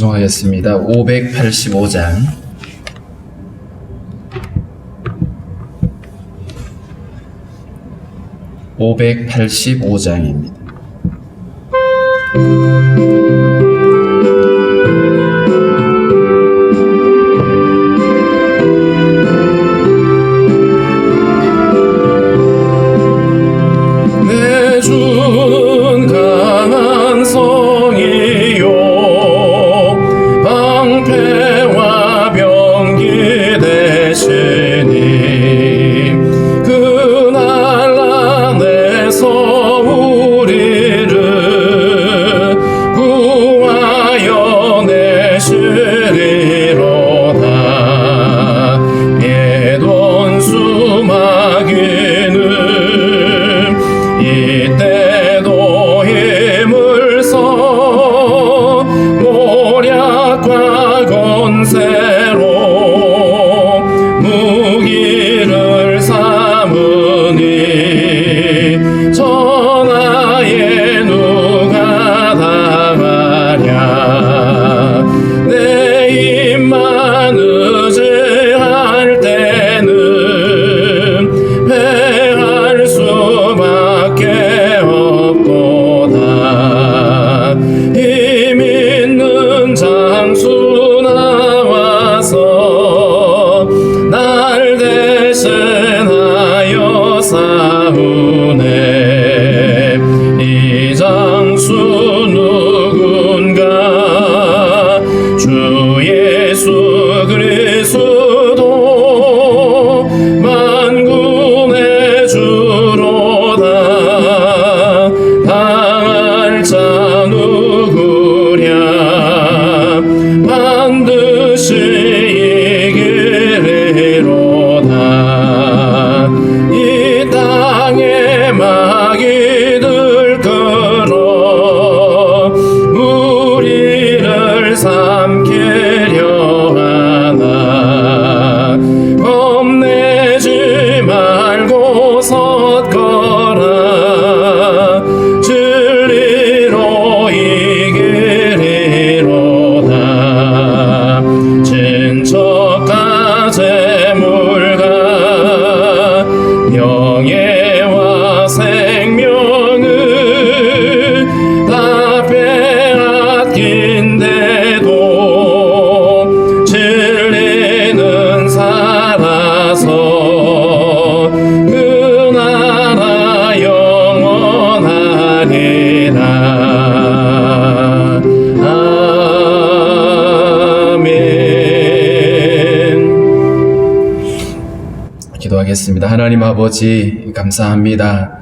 방송하겠습니다. 585장. 585장입니다. 내 주는 강한 성이요 방패와 병기 되시니 그날 안에서 우리를 구하여 내시리로다. 예돈 수마귀는 이때도 힘을 써 모략과 권세로 무기를 삼으니 전하에 누가 당하랴. 내 입만 의지할 때는 패할 수밖에 없도다. 힘 있는 장수 나와서 날 대신하여 싸우네. 이 장수 누군가? 주 예수 그리스도 만군의 주로다. 당할 자 누구랴? 반드시 이기리로다. 이 땅에 마귀들 끌어 우리를 삼키려 하나. 겁내지 말고 섰거라. 진리로 이기리로다. 친척과 재물과 명예와 생명을 다 빼앗긴데도 진리는 살아서 그 나라 영원하리라. 아멘. 기도하겠습니다. 하나님 아버지, 감사합니다.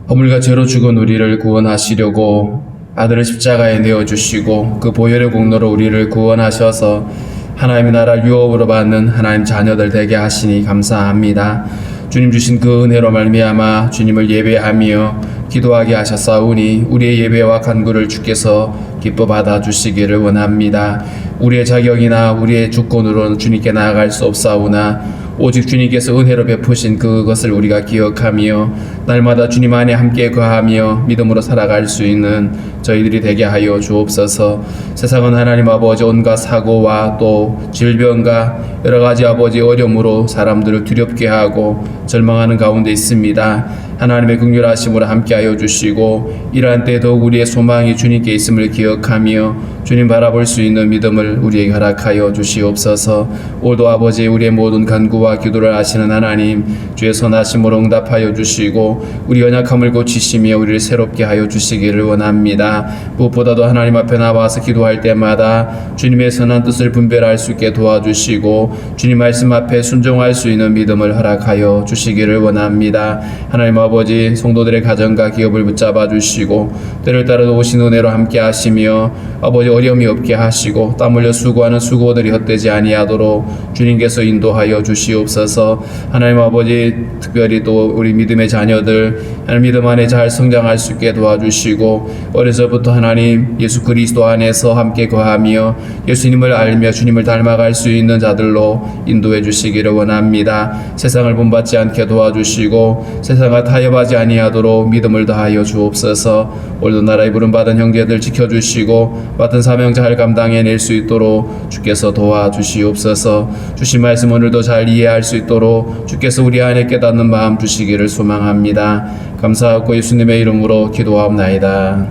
허물과 죄로 죽은 우리를 구원하시려고 아들을 십자가에 내어주시고 그 보혈의 공로로 우리를 구원하셔서 하나님의 나라 유업으로 받는 하나님 자녀들 되게 하시니 감사합니다. 주님 주신 그 은혜로 말미암아 주님을 예배하며 기도하게 하셨사오니 우리의 예배와 간구를 주께서 기뻐 받아주시기를 원합니다. 우리의 자격이나 우리의 주권으로는 주님께 나아갈 수 없사오나 오직 주님께서 은혜로 베푸신 그것을 우리가 기억하며 날마다 주님 안에 함께 거하며 믿음으로 살아갈 수 있는 저희들이 되게 하여 주옵소서. 세상은 하나님 아버지 온갖 사고와 또 질병과 여러 가지 아버지 어려움으로 사람들을 두렵게 하고 절망하는 가운데 있습니다. 하나님의 긍휼하심으로 함께하여 주시고 이러한 때 더욱 우리의 소망이 주님께 있음을 기억하며 주님 바라볼 수 있는 믿음을 우리에게 허락하여 주시옵소서. 오늘도 아버지 우리의 모든 간구와 기도를 아시는 하나님 주의 선하심으로 응답하여 주시고 우리 연약함을 고치시며 우리를 새롭게 하여 주시기를 원합니다. 무엇보다도 하나님 앞에 나와서 기도할 때마다 주님의 선한 뜻을 분별할 수 있게 도와주시고 주님 말씀 앞에 순종할 수 있는 믿음을 허락하여 주시기를 원합니다. 하나님 아버지 성도들의 가정과 기업을 붙잡아 주시고 때를 따라 오신 은혜로 함께 하시며 아버지 어려움이 없게 하시고 땀 흘려 수고하는 수고들이 헛되지 아니하도록 주님께서 인도하여 주시옵소서. 하나님 아버지 특별히 또 우리 믿음의 자녀들 하나님 믿음 안에 잘 성장할 수 있게 도와주시고 어려서부터 하나님 예수 그리스도 안에서 함께 거하며 예수님을 알며 주님을 닮아갈 수 있는 자들로 인도해 주시기를 원합니다. 세상을 본받지 않게 도와주시고 세상과 타협하지 아니하도록 믿음을 다하여 주옵소서. 오늘도 나라의 부름받은 형제들 지켜주시고 맡은 사명 잘 감당해낼 수 있도록 주께서 도와주시옵소서. 주신 말씀 오늘도 잘 이해할 수 있도록 주께서 우리 안에 깨닫는 마음 주시기를 소망합니다. 감사하고 예수님의 이름으로 기도하옵나이다.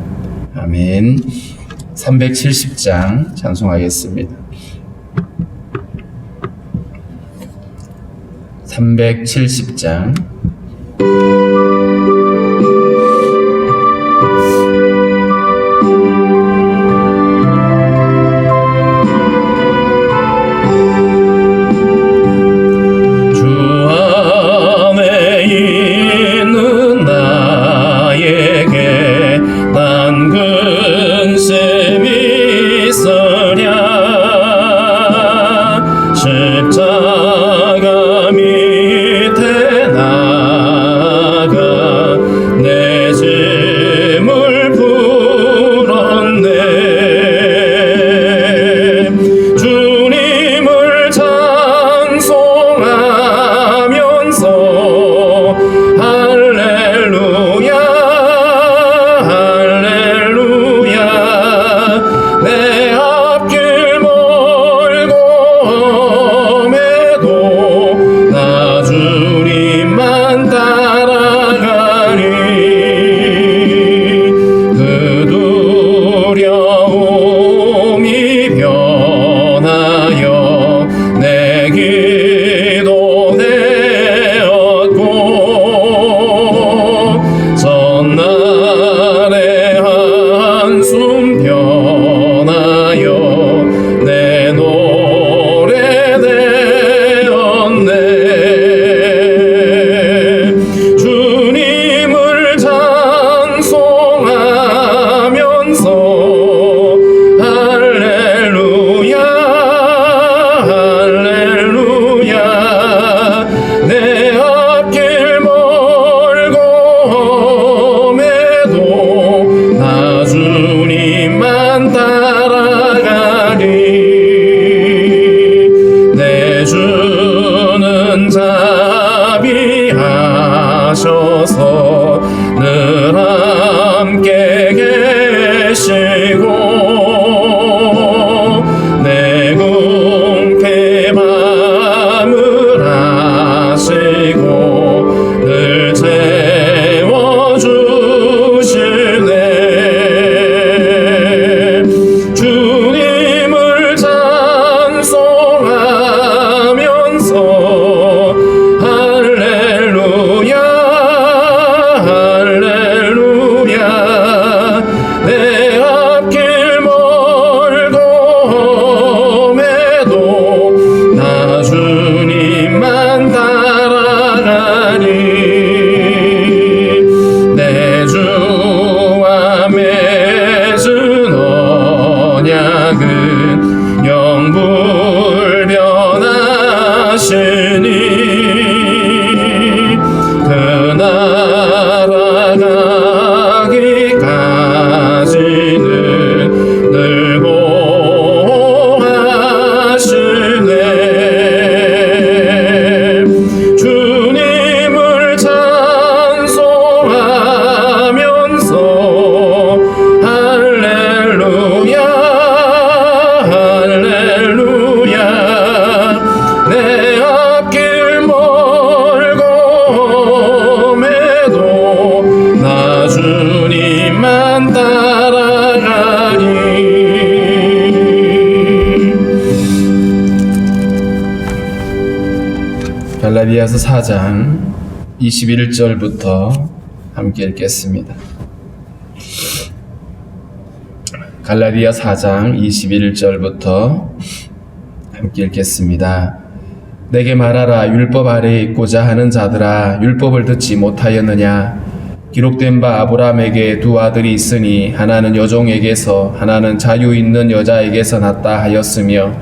아멘. 370장 찬송하겠습니다. 370장. 십자가 밑에 나가 내 짐을 풀었네. 주님을 찬송하면서 할렐루야 할렐루야. 내 앞길 멀고 나 주님만 따라가리. 그 두려움이 변하여 내 기도 되었고 전날의 한숨 변하여 내 노래 주님을 찬송하면서 할렐루야 할렐루야. 내 앞길 멀고 험해도 나 주님만 따라가리. 내 주는 자비하셔서 늘 함께 계시고 내 궁핍 밤을 하시고 늘 채워주시네. 주님을 찬송하면서 할렐루야 할렐루야. 내 앞길 멀고 험해도 나 주님만 따라가리. 내 주와 맺은 언약은 영불변하시니 그 나라 가기까지는 늘 보호하시네. 주님을 찬송하면서 할렐루야 할렐루야. 내 앞길 멀고 험해도 나 주님만 따라가리. 갈라디아서 4장 21절부터 함께 읽겠습니다. 갈라디아 4장 21절부터 함께 읽겠습니다. 내게 말하라. 율법 아래에 있고자 하는 자들아, 율법을 듣지 못하였느냐? 기록된 바 아브라함에게 두 아들이 있으니 하나는 여종에게서 하나는 자유 있는 여자에게서 났다 하였으며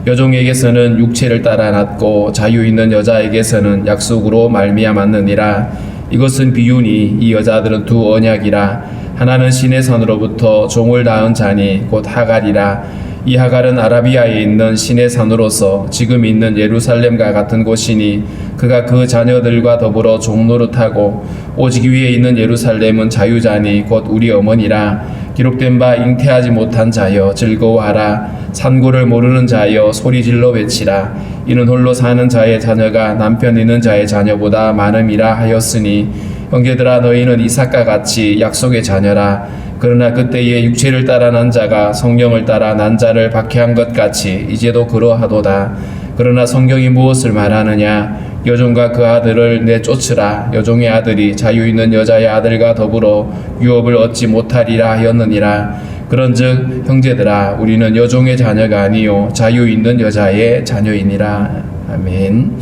여종에게서는 육체를 따라 났고 자유 있는 여자에게서는 약속으로 말미암았느니라. 이것은 비유니 이 여자들은 두 언약이라. 하나는 신의 선으로부터 종을 낳은 자니 곧 하갈이라. 이 하갈은 아라비아에 있는 신의 산으로서 지금 있는 예루살렘과 같은 곳이니 그가 그 자녀들과 더불어 종노릇하고 오직 위에 있는 예루살렘은 자유자니 곧 우리 어머니라. 기록된 바 잉태하지 못한 자여 즐거워하라. 산고를 모르는 자여 소리질러 외치라. 이는 홀로 사는 자의 자녀가 남편 있는 자의 자녀보다 많음이라 하였으니 형제들아 너희는 이삭과 같이 약속의 자녀라. 그러나 그때에 육체를 따라 난 자가 성령을 따라 난 자를 박해한 것 같이 이제도 그러하도다. 그러나 성경이 무엇을 말하느냐? 여종과 그 아들을 내쫓으라. 여종의 아들이 자유 있는 여자의 아들과 더불어 유업을 얻지 못하리라 하였느니라. 그런즉 형제들아 우리는 여종의 자녀가 아니요 자유 있는 여자의 자녀이니라. 아멘.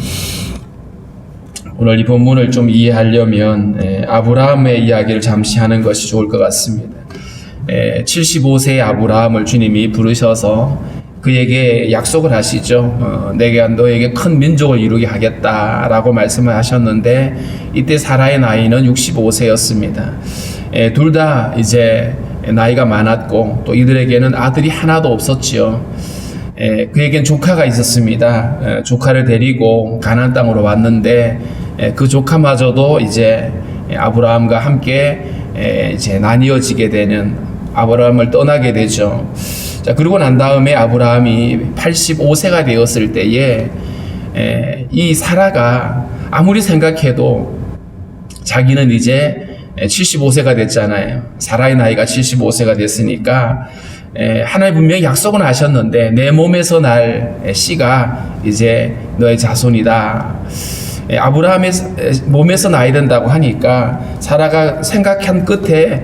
오늘 이 본문을 좀 이해하려면 아브라함의 이야기를 잠시 하는 것이 좋을 것 같습니다. 75세의 아브라함을 주님이 부르셔서 그에게 약속을 하시죠. 내가 너에게 큰 민족을 이루게 하겠다라고 말씀을 하셨는데 이때 사라의 나이는 65세였습니다. 둘 다 이제 나이가 많았고 또 이들에게는 아들이 하나도 없었지요. 그에겐 조카가 있었습니다. 조카를 데리고 가나안 땅으로 왔는데 그 조카마저도 이제 아브라함과 함께 이제 나뉘어지게 되는 아브라함을 떠나게 되죠. 자, 그러고 난 다음에 아브라함이 85세가 되었을 때에 이 사라가 아무리 생각해도 자기는 이제 75세가 됐잖아요. 사라의 나이가 75세가 됐으니까 하나님 분명히 약속은 하셨는데 내 몸에서 날 씨가 이제 너의 자손이다. 아브라함의 몸에서 나야 된다고 하니까 사라가 생각한 끝에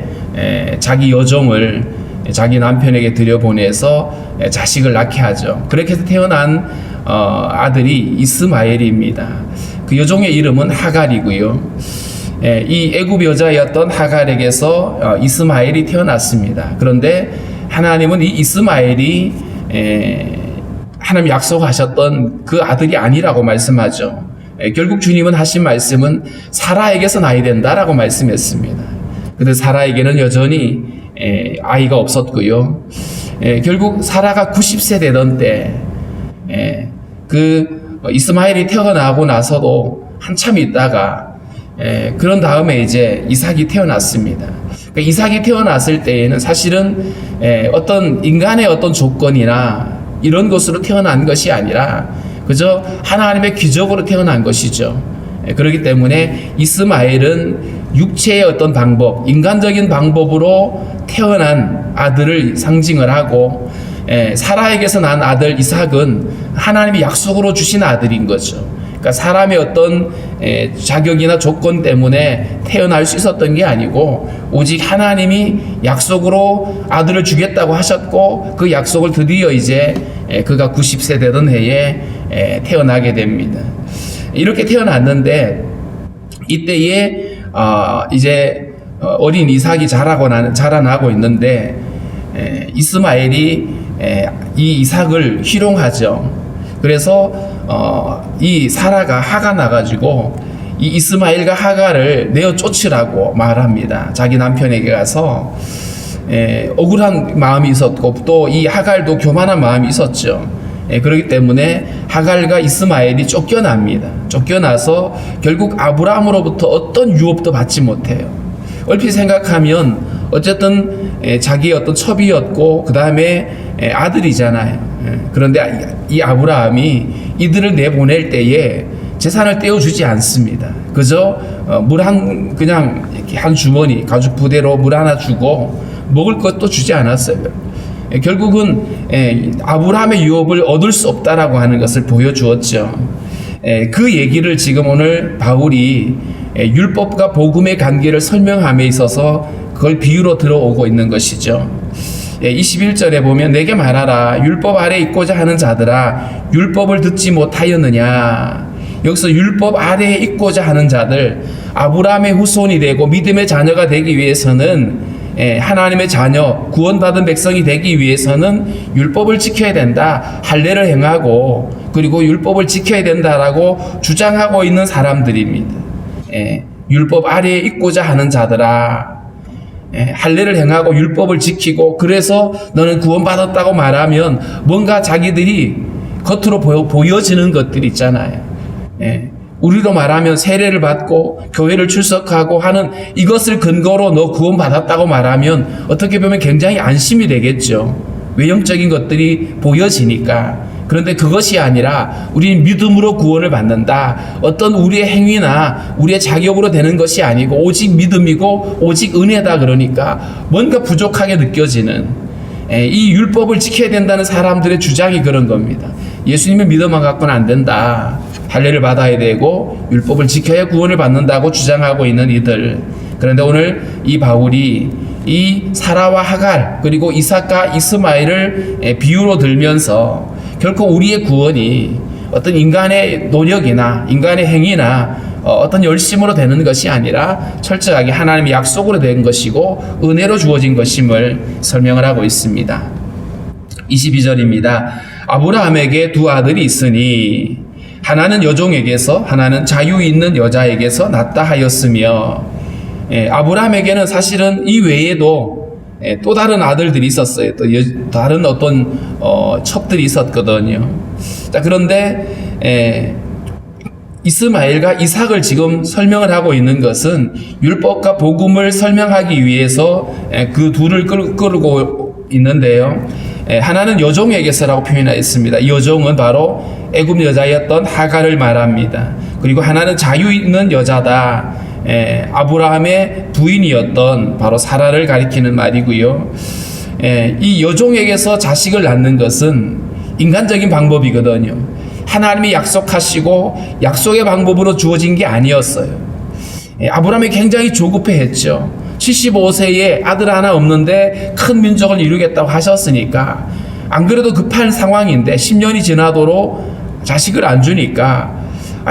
자기 여종을 자기 남편에게 들여보내서 자식을 낳게 하죠. 그렇게 해서 태어난 아들이 이스마엘입니다. 그 여종의 이름은 하갈이고요. 이 애굽 여자였던 하갈에게서 이스마엘이 태어났습니다. 그런데 하나님은 이 이스마엘이 하나님 약속하셨던 그 아들이 아니라고 말씀하죠. 결국 주님은 하신 말씀은 사라에게서 나야 된다라고 말씀했습니다. 근데 사라에게는 여전히 아이가 없었고요. 결국 사라가 90세 되던 때 그 이스마엘이 태어나고 나서도 한참 있다가 그런 다음에 이제 이삭이 태어났습니다. 그러니까 이삭이 태어났을 때에는 사실은 어떤 인간의 어떤 조건이나 이런 것으로 태어난 것이 아니라 그저 하나님의 기적으로 태어난 것이죠. 그렇기 때문에 이스마엘은 육체의 어떤 방법, 인간적인 방법으로 태어난 아들을 상징을 하고 사라에게서 난 아들 이삭은 하나님이 약속으로 주신 아들인 거죠. 그러니까 사람의 어떤 자격이나 조건 때문에 태어날 수 있었던 게 아니고 오직 하나님이 약속으로 아들을 주겠다고 하셨고 그 약속을 드디어 이제 그가 90세 되던 해에 태어나게 됩니다. 이렇게 태어났는데 이때에 이제 어린 이삭이 자라나고 있는데 이스마엘이 이 이삭을 희롱하죠. 그래서 이 사라가 화가 나가지고 이 이스마엘과 하갈을 내어 쫓으라고 말합니다. 자기 남편에게 가서 억울한 마음이 있었고 또 이 하갈도 교만한 마음이 있었죠. 그렇기 때문에 하갈과 이스마엘이 쫓겨납니다. 쫓겨나서 결국 아브라함으로부터 어떤 유업도 받지 못해요. 얼핏 생각하면 어쨌든 자기의 어떤 첩이었고 그 다음에 아들이잖아요. 그런데 이 아브라함이 이들을 내보낼 때에 재산을 떼어주지 않습니다. 그저 그냥 이렇게 한 주머니 가죽 부대로 물 하나 주고 먹을 것도 주지 않았어요. 결국은 아브라함의 유업을 얻을 수 없다라고 하는 것을 보여주었죠. 그 얘기를 지금 오늘 바울이 율법과 복음의 관계를 설명함에 있어서 그걸 비유로 들어오고 있는 것이죠. 21절에 보면 내게 말하라 율법 아래 있고자 하는 자들아 율법을 듣지 못하였느냐. 여기서 율법 아래에 있고자 하는 자들, 아브라함의 후손이 되고 믿음의 자녀가 되기 위해서는 하나님의 자녀, 구원받은 백성이 되기 위해서는 율법을 지켜야 된다. 할례를 행하고 그리고 율법을 지켜야 된다라고 주장하고 있는 사람들입니다. 율법 아래에 있고자 하는 자들아. 할례를 행하고 율법을 지키고 그래서 너는 구원받았다고 말하면 뭔가 자기들이 겉으로 보여지는 것들이 있잖아요. 우리로 말하면 세례를 받고 교회를 출석하고 하는 이것을 근거로 너 구원받았다고 말하면 어떻게 보면 굉장히 안심이 되겠죠. 외형적인 것들이 보여지니까. 그런데 그것이 아니라 우리는 믿음으로 구원을 받는다. 어떤 우리의 행위나 우리의 자격으로 되는 것이 아니고 오직 믿음이고 오직 은혜다. 그러니까 뭔가 부족하게 느껴지는 이 율법을 지켜야 된다는 사람들의 주장이 그런 겁니다. 예수님의 믿음만 갖고는 안 된다. 할례를 받아야 되고 율법을 지켜야 구원을 받는다고 주장하고 있는 이들. 그런데 오늘 이 바울이 이 사라와 하갈 그리고 이삭과 이스마엘을 비유로 들면서 결코 우리의 구원이 어떤 인간의 노력이나 인간의 행위나 어떤 열심으로 되는 것이 아니라 철저하게 하나님의 약속으로 된 것이고 은혜로 주어진 것임을 설명을 하고 있습니다. 22절입니다. 아브라함에게 두 아들이 있으니 하나는 여종에게서 하나는 자유 있는 여자에게서 낳다 하였으며 아브라함에게는 사실은 이 외에도 또 다른 아들들이 있었어요. 또 다른 어떤 첩들이 있었거든요. 자, 그런데 이스마엘과 이삭을 지금 설명을 하고 있는 것은 율법과 복음을 설명하기 위해서 그 둘을 끌고 있는데요. 하나는 여종에게서라고 표현하였습니다. 이 여종은 바로 애굽 여자였던 하갈을 말합니다. 그리고 하나는 자유 있는 여자다. 아브라함의 부인이었던 바로 사라를 가리키는 말이고요. 이 여종에게서 자식을 낳는 것은 인간적인 방법이거든요. 하나님이 약속하시고 약속의 방법으로 주어진 게 아니었어요. 아브라함이 굉장히 조급해했죠. 75세에 아들 하나 없는데 큰 민족을 이루겠다고 하셨으니까 안 그래도 급한 상황인데 10년이 지나도록 자식을 안 주니까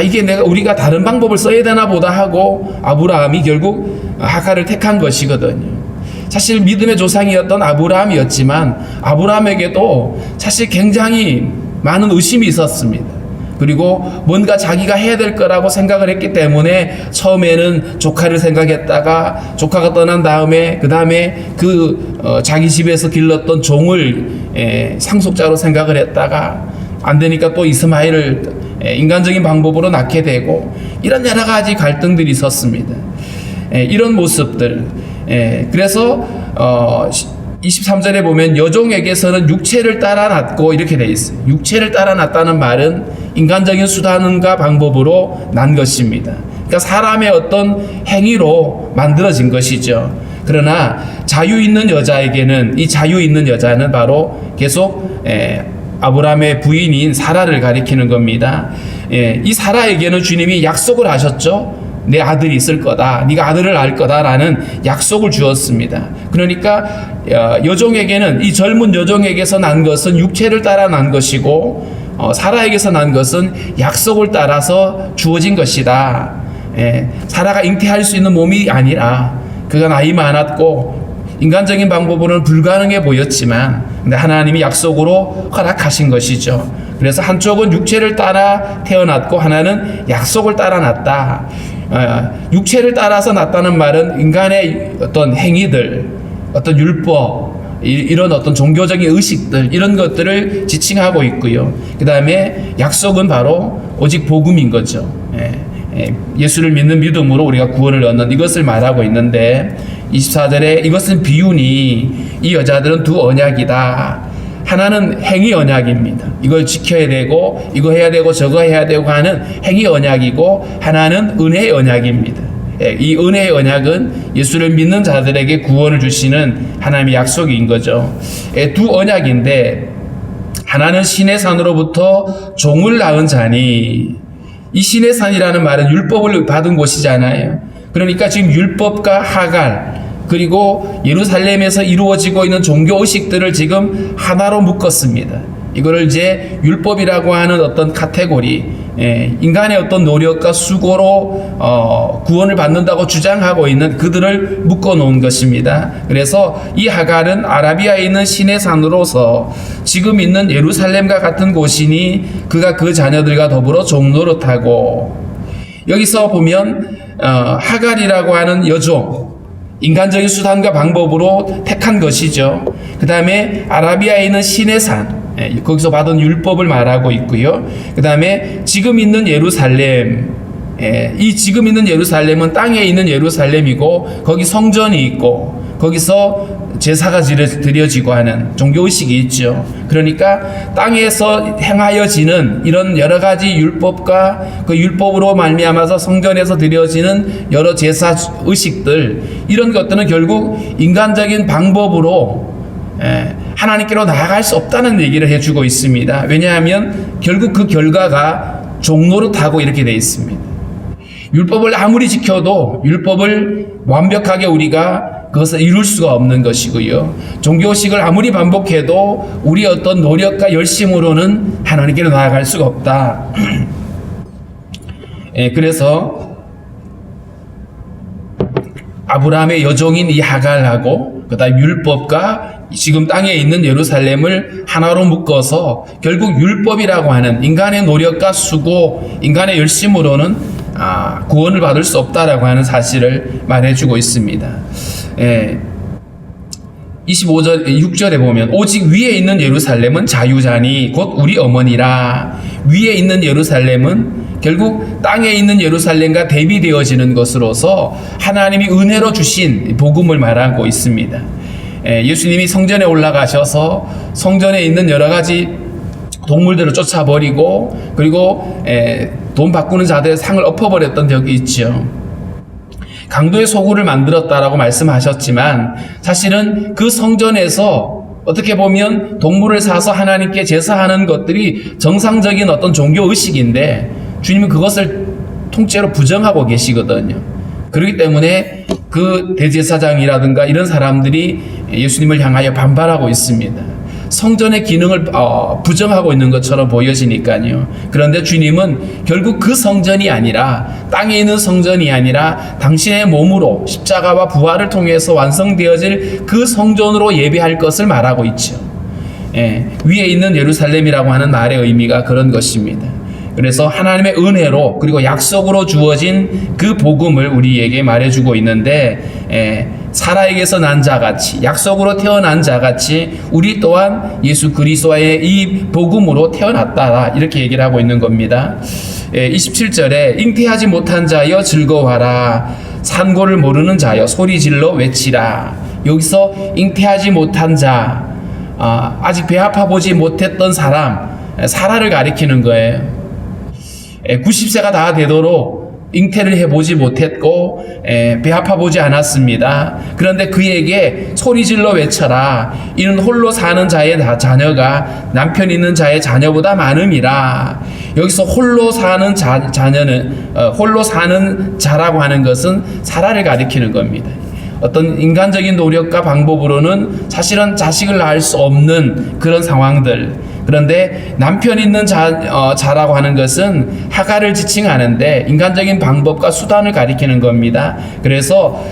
이게 우리가 다른 방법을 써야 되나 보다 하고 아브라함이 결국 하갈을 택한 것이거든요. 사실 믿음의 조상이었던 아브라함이었지만 아브라함에게도 사실 굉장히 많은 의심이 있었습니다. 그리고 뭔가 자기가 해야 될 거라고 생각을 했기 때문에 처음에는 조카를 생각했다가 조카가 떠난 다음에 자기 집에서 길렀던 종을 상속자로 생각을 했다가 안 되니까 또 이스마엘을 인간적인 방법으로 낳게 되고 이런 여러 가지 갈등들이 있었습니다. 이런 모습들. 그래서 23절에 보면 여종에게서는 육체를 따라 낳고 이렇게 돼 있어요. 육체를 따라 낳았다는 말은 인간적인 수단과 방법으로 난 것입니다. 그러니까 사람의 어떤 행위로 만들어진 것이죠. 그러나 자유 있는 여자에게는 이 자유 있는 여자는 바로 계속 아브라함의 부인인 사라를 가리키는 겁니다. 이 사라에게는 주님이 약속을 하셨죠. 내 아들이 있을 거다. 네가 아들을 낳을 거다라는 약속을 주었습니다. 그러니까 여종에게는 이 젊은 여종에게서 난 것은 육체를 따라 난 것이고 사라에게서 난 것은 약속을 따라서 주어진 것이다. 사라가 잉태할 수 있는 몸이 아니라 그가 나이 많았고 인간적인 방법으로는 불가능해 보였지만 근데 하나님이 약속으로 허락하신 것이죠. 그래서 한쪽은 육체를 따라 태어났고 하나는 약속을 따라 났다. 육체를 따라서 났다는 말은 인간의 어떤 행위들, 어떤 율법, 이런 어떤 종교적인 의식들 이런 것들을 지칭하고 있고요. 그 다음에 약속은 바로 오직 복음인 거죠. 예수를 믿는 믿음으로 우리가 구원을 얻는 이것을 말하고 있는데 24절에 이것은 비유니 이 여자들은 두 언약이다. 하나는 행위 언약입니다. 이걸 지켜야 되고 이거 해야 되고 저거 해야 되고 하는 행위 언약이고 하나는 은혜의 언약입니다. 이 은혜의 언약은 예수를 믿는 자들에게 구원을 주시는 하나님의 약속인 거죠. 두 언약인데 하나는 신의 산으로부터 종을 낳은 자니 이 신의 산이라는 말은 율법을 받은 곳이잖아요. 그러니까 지금 율법과 하갈 그리고 예루살렘에서 이루어지고 있는 종교 의식들을 지금 하나로 묶었습니다. 이거를 이제 율법이라고 하는 어떤 카테고리, 인간의 어떤 노력과 수고로 구원을 받는다고 주장하고 있는 그들을 묶어 놓은 것입니다. 그래서 이 하갈은 아라비아에 있는 신의 산으로서 지금 있는 예루살렘과 같은 곳이니 그가 그 자녀들과 더불어 종노릇하고 여기서 보면 하갈이라고 하는 여종 인간적인 수단과 방법으로 택한 것이죠. 그 다음에 아라비아에 있는 시내산, 거기서 받은 율법을 말하고 있고요. 그 다음에 지금 있는 예루살렘, 이 지금 있는 예루살렘은 땅에 있는 예루살렘이고 거기 성전이 있고 거기서 제사가 드려지고 하는 종교의식이 있죠. 그러니까 땅에서 행하여지는 이런 여러 가지 율법과 그 율법으로 말미암아서 성전에서 드려지는 여러 제사의식들, 이런 것들은 결국 인간적인 방법으로 하나님께로 나아갈 수 없다는 얘기를 해주고 있습니다. 왜냐하면 결국 그 결과가 종노릇하고 이렇게 되어 있습니다. 율법을 아무리 지켜도 율법을 완벽하게 우리가 그것을 이룰 수가 없는 것이고요. 종교식을 아무리 반복해도 우리 어떤 노력과 열심으로는 하나님께로 나아갈 수가 없다. 그래서 아브라함의 여종인 이 하갈하고 그다음 율법과 지금 땅에 있는 예루살렘을 하나로 묶어서 결국 율법이라고 하는 인간의 노력과 수고, 인간의 열심으로는 구원을 받을 수 없다라고 하는 사실을 말해주고 있습니다. 6절에 보면 오직 위에 있는 예루살렘은 자유자니 곧 우리 어머니라. 위에 있는 예루살렘은 결국 땅에 있는 예루살렘과 대비되어지는 것으로서 하나님이 은혜로 주신 복음을 말하고 있습니다. 예수님이 성전에 올라가셔서 성전에 있는 여러 가지 동물들을 쫓아버리고 그리고 돈 바꾸는 자들의 상을 엎어버렸던 적이 있죠. 강도의 소굴을 만들었다라고 말씀하셨지만 사실은 그 성전에서 어떻게 보면 동물을 사서 하나님께 제사하는 것들이 정상적인 어떤 종교의식인데 주님은 그것을 통째로 부정하고 계시거든요. 그렇기 때문에 그 대제사장이라든가 이런 사람들이 예수님을 향하여 반발하고 있습니다. 성전의 기능을 부정하고 있는 것처럼 보여지니까요. 그런데 주님은 결국 그 성전이 아니라 땅에 있는 성전이 아니라 당신의 몸으로 십자가와 부활을 통해서 완성되어질 그 성전으로 예배할 것을 말하고 있죠. 위에 있는 예루살렘이라고 하는 말의 의미가 그런 것입니다. 그래서 하나님의 은혜로 그리고 약속으로 주어진 그 복음을 우리에게 말해주고 있는데 사라에게서 난 자같이 약속으로 태어난 자같이 우리 또한 예수 그리스도의 이 복음으로 태어났다, 이렇게 얘기를 하고 있는 겁니다. 27절에 잉태하지 못한 자여 즐거워하라, 산고를 모르는 자여 소리질러 외치라. 여기서 잉태하지 못한 자, 아직 배 아파 보지 못했던 사람, 사라를 가리키는 거예요. 90세가 다 되도록 잉태를 해보지 못했고 배 아파 보지 않았습니다. 그런데 그에게 소리질러 외쳐라. 이는 홀로 사는 자의 자녀가 남편 있는 자의 자녀보다 많음이라. 여기서 홀로 사는 자녀는 홀로 사는 자라고 하는 것은 사라를 가리키는 겁니다. 어떤 인간적인 노력과 방법으로는 사실은 자식을 낳을 수 없는 그런 상황들. 그런데 남편 있는 자라고 하는 것은 하갈을 지칭하는데 인간적인 방법과 수단을 가리키는 겁니다. 그래서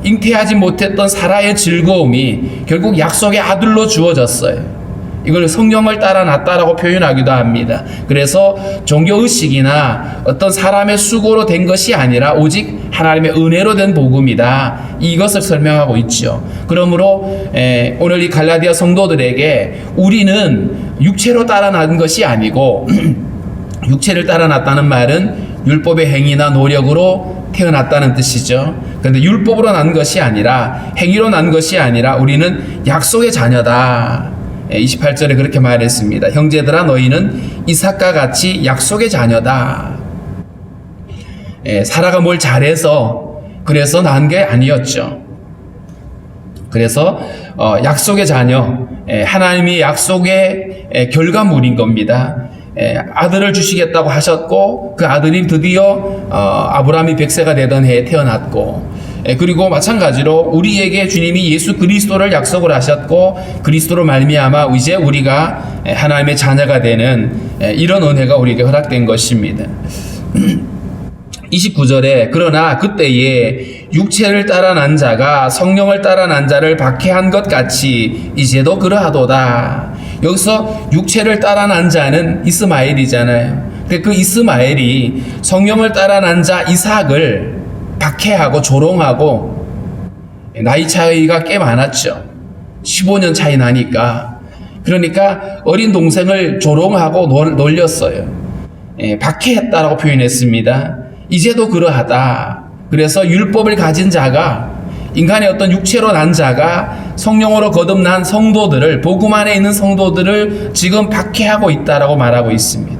잉태하지 못했던 사라의 즐거움이 결국 약속의 아들로 주어졌어요. 이걸 성령을 따라 낳았다라고 표현하기도 합니다. 그래서 종교의식이나 어떤 사람의 수고로 된 것이 아니라 오직 하나님의 은혜로 된 복음이다, 이것을 설명하고 있죠. 그러므로 오늘 이 갈라디아 성도들에게 우리는 육체로 따라 낳은 것이 아니고 육체를 따라 낳았다는 말은 율법의 행위나 노력으로 태어났다는 뜻이죠. 그런데 율법으로 난 것이 아니라 행위로 난 것이 아니라 우리는 약속의 자녀다. 28절에 그렇게 말했습니다. 형제들아 너희는 이삭과 같이 약속의 자녀다. 사라가 뭘 잘해서 그래서 난 게 아니었죠. 그래서 약속의 자녀, 하나님이 약속의 결과물인 겁니다. 아들을 주시겠다고 하셨고 그 아들이 드디어 아브라함이 100세가 되던 해에 태어났고, 그리고 마찬가지로 우리에게 주님이 예수 그리스도를 약속을 하셨고 그리스도로 말미암아 이제 우리가 하나님의 자녀가 되는 이런 은혜가 우리에게 허락된 것입니다. 29절에 그러나 그때에 육체를 따라 난 자가 성령을 따라 난 자를 박해한 것 같이 이제도 그러하도다. 여기서 육체를 따라 난 자는 이스마엘이잖아요. 그 이스마엘이 성령을 따라 난 자 이삭을 박해하고 조롱하고 나이 차이가 꽤 많았죠. 15년 차이 나니까. 그러니까 어린 동생을 조롱하고 놀렸어요. 박해했다라고 표현했습니다. 이제도 그러하다. 그래서 율법을 가진 자가, 인간의 어떤 육체로 난 자가 성령으로 거듭난 성도들을, 복음 안에 있는 성도들을 지금 박해하고 있다라고 말하고 있습니다.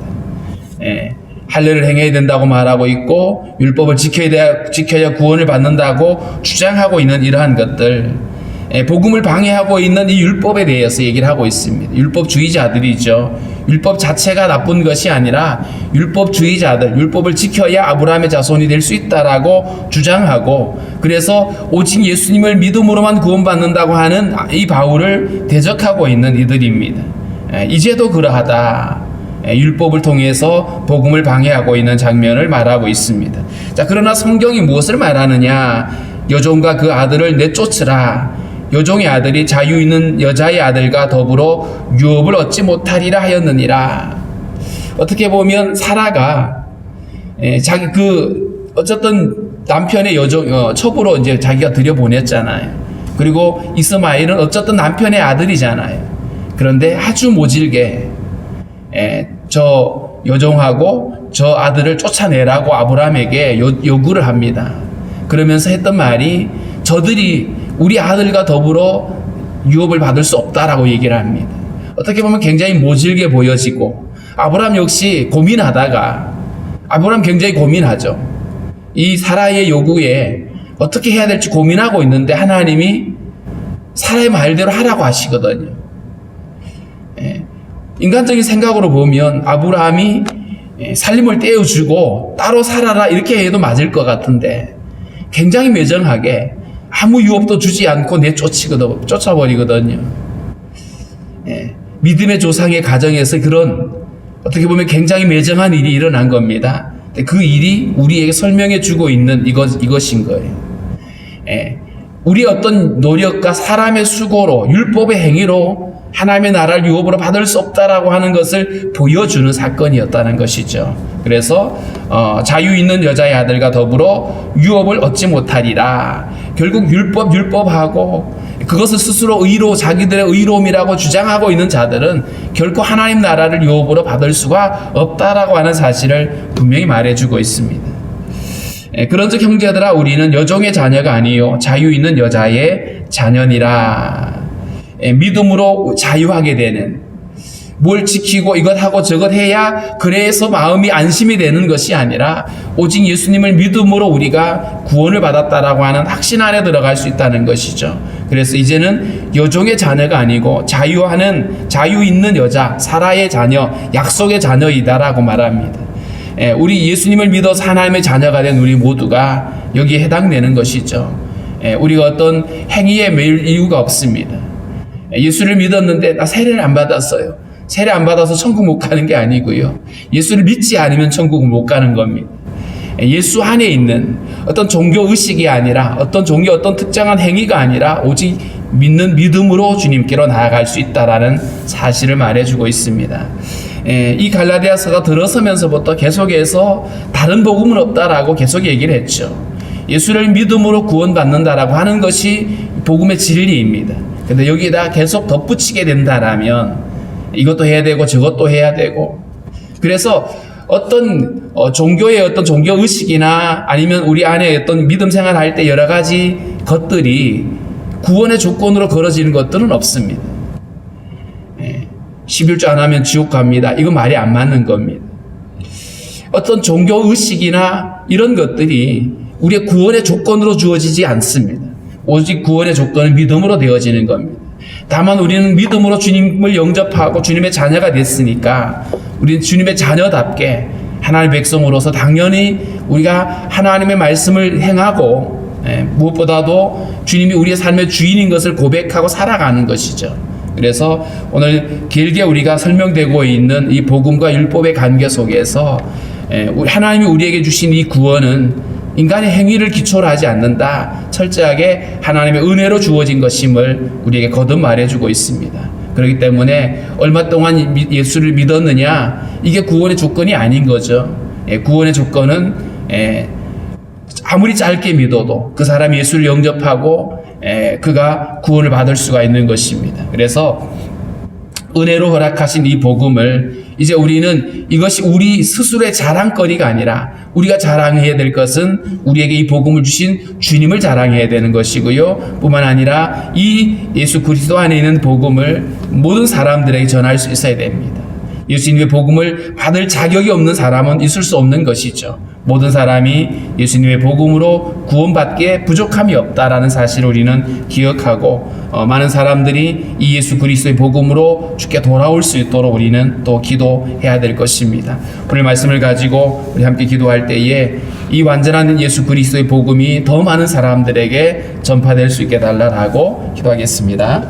할례를 행해야 된다고 말하고 있고, 율법을 지켜야 구원을 받는다고 주장하고 있는 이러한 것들, 복음을 방해하고 있는 이 율법에 대해서 얘기를 하고 있습니다. 율법주의자들이죠. 율법 자체가 나쁜 것이 아니라 율법주의자들, 율법을 지켜야 아브라함의 자손이 될 수 있다라고 주장하고, 그래서 오직 예수님을 믿음으로만 구원받는다고 하는 이 바울을 대적하고 있는 이들입니다. 이제도 그러하다. 율법을 통해서 복음을 방해하고 있는 장면을 말하고 있습니다. 자, 그러나 성경이 무엇을 말하느냐? 여종과 그 아들을 내쫓으라. 여종의 아들이 자유 있는 여자의 아들과 더불어 유업을 얻지 못하리라 하였느니라. 어떻게 보면 사라가 자기 어쨌든 남편의 첩으로 이제 자기가 들여보냈잖아요. 그리고 이스마엘은 어쨌든 남편의 아들이잖아요. 그런데 아주 모질게 저 여종하고 저 아들을 쫓아내라고 아브라함에게 요구를 합니다. 그러면서 했던 말이, 저들이 우리 아들과 더불어 유업을 받을 수 없다라고 얘기를 합니다. 어떻게 보면 굉장히 모질게 보여지고, 아브라함 역시 아브라함 굉장히 고민하죠. 이 사라의 요구에 어떻게 해야 될지 고민하고 있는데 하나님이 사라의 말대로 하라고 하시거든요. 인간적인 생각으로 보면 아브라함이 살림을 떼어주고 따로 살아라 이렇게 해도 맞을 것 같은데, 굉장히 매정하게 아무 유업도 주지 않고 쫓아버리거든요. 믿음의 조상의 가정에서 그런, 어떻게 보면 굉장히 매정한 일이 일어난 겁니다. 그 일이 우리에게 설명해 주고 있는 이것인 거예요. 우리 어떤 노력과 사람의 수고로, 율법의 행위로 하나님의 나라를 유업으로 받을 수 없다라고 하는 것을 보여주는 사건이었다는 것이죠. 그래서 자유 있는 여자의 아들과 더불어 유업을 얻지 못하리라. 결국 율법하고 그것을 스스로 자기들의 의로움이라고 주장하고 있는 자들은 결코 하나님 나라를 유업으로 받을 수가 없다라고 하는 사실을 분명히 말해주고 있습니다. 그런즉 형제들아, 우리는 여종의 자녀가 아니요 자유 있는 여자의 자녀니라. 믿음으로 자유하게 되는, 뭘 지키고 이것하고 저것 해야 그래서 마음이 안심이 되는 것이 아니라 오직 예수님을 믿음으로 우리가 구원을 받았다라고 하는 확신 안에 들어갈 수 있다는 것이죠. 그래서 이제는 여종의 자녀가 아니고 자유 있는 여자, 사라의 자녀, 약속의 자녀이다라고 말합니다. 우리 예수님을 믿어서 하나님의 자녀가 된 우리 모두가 여기에 해당되는 것이죠. 우리가 어떤 행위에 매일 이유가 없습니다. 예수를 믿었는데 나 세례를 안 받았어요. 세례 안 받아서 천국 못 가는 게 아니고요. 예수를 믿지 않으면 천국을 못 가는 겁니다. 예수 안에 있는 어떤 종교 의식이 아니라 어떤 특정한 행위가 아니라 오직 믿는 믿음으로 주님께로 나아갈 수 있다라는 사실을 말해주고 있습니다. 이 갈라디아서가 들어서면서부터 계속해서 다른 복음은 없다라고 계속 얘기를 했죠. 예수를 믿음으로 구원받는다라고 하는 것이 복음의 진리입니다. 근데 여기에다 계속 덧붙이게 된다라면 이것도 해야 되고 저것도 해야 되고, 그래서 어떤 종교의 어떤 종교 의식이나 아니면 우리 안에 어떤 믿음 생활할 때 여러 가지 것들이 구원의 조건으로 걸어지는 것들은 없습니다. 11조 안 하면 지옥 갑니다. 이건 말이 안 맞는 겁니다. 어떤 종교 의식이나 이런 것들이 우리의 구원의 조건으로 주어지지 않습니다. 오직 구원의 조건은 믿음으로 되어지는 겁니다. 다만 우리는 믿음으로 주님을 영접하고 주님의 자녀가 됐으니까 우리는 주님의 자녀답게 하나님의 백성으로서 당연히 우리가 하나님의 말씀을 행하고 무엇보다도 주님이 우리의 삶의 주인인 것을 고백하고 살아가는 것이죠. 그래서 오늘 길게 우리가 설명되고 있는 이 복음과 율법의 관계 속에서 하나님이 우리에게 주신 이 구원은 인간의 행위를 기초로 하지 않는다. 철저하게 하나님의 은혜로 주어진 것임을 우리에게 거듭 말해주고 있습니다. 그렇기 때문에 얼마 동안 예수를 믿었느냐, 이게 구원의 조건이 아닌 거죠. 구원의 조건은 아무리 짧게 믿어도 그 사람이 예수를 영접하고 그가 구원을 받을 수가 있는 것입니다. 그래서 은혜로 허락하신 이 복음을 이제 우리는 이것이 우리 스스로의 자랑거리가 아니라 우리가 자랑해야 될 것은 우리에게 이 복음을 주신 주님을 자랑해야 되는 것이고요. 뿐만 아니라 이 예수 그리스도 안에 있는 복음을 모든 사람들에게 전할 수 있어야 됩니다. 예수님의 복음을 받을 자격이 없는 사람은 있을 수 없는 것이죠. 모든 사람이 예수님의 복음으로 구원받기에 부족함이 없다라는 사실을 우리는 기억하고 많은 사람들이 이 예수 그리스도의 복음으로 주께 돌아올 수 있도록 우리는 또 기도해야 될 것입니다. 오늘 말씀을 가지고 우리 함께 기도할 때에 이 완전한 예수 그리스도의 복음이 더 많은 사람들에게 전파될 수 있게 달라고 기도하겠습니다.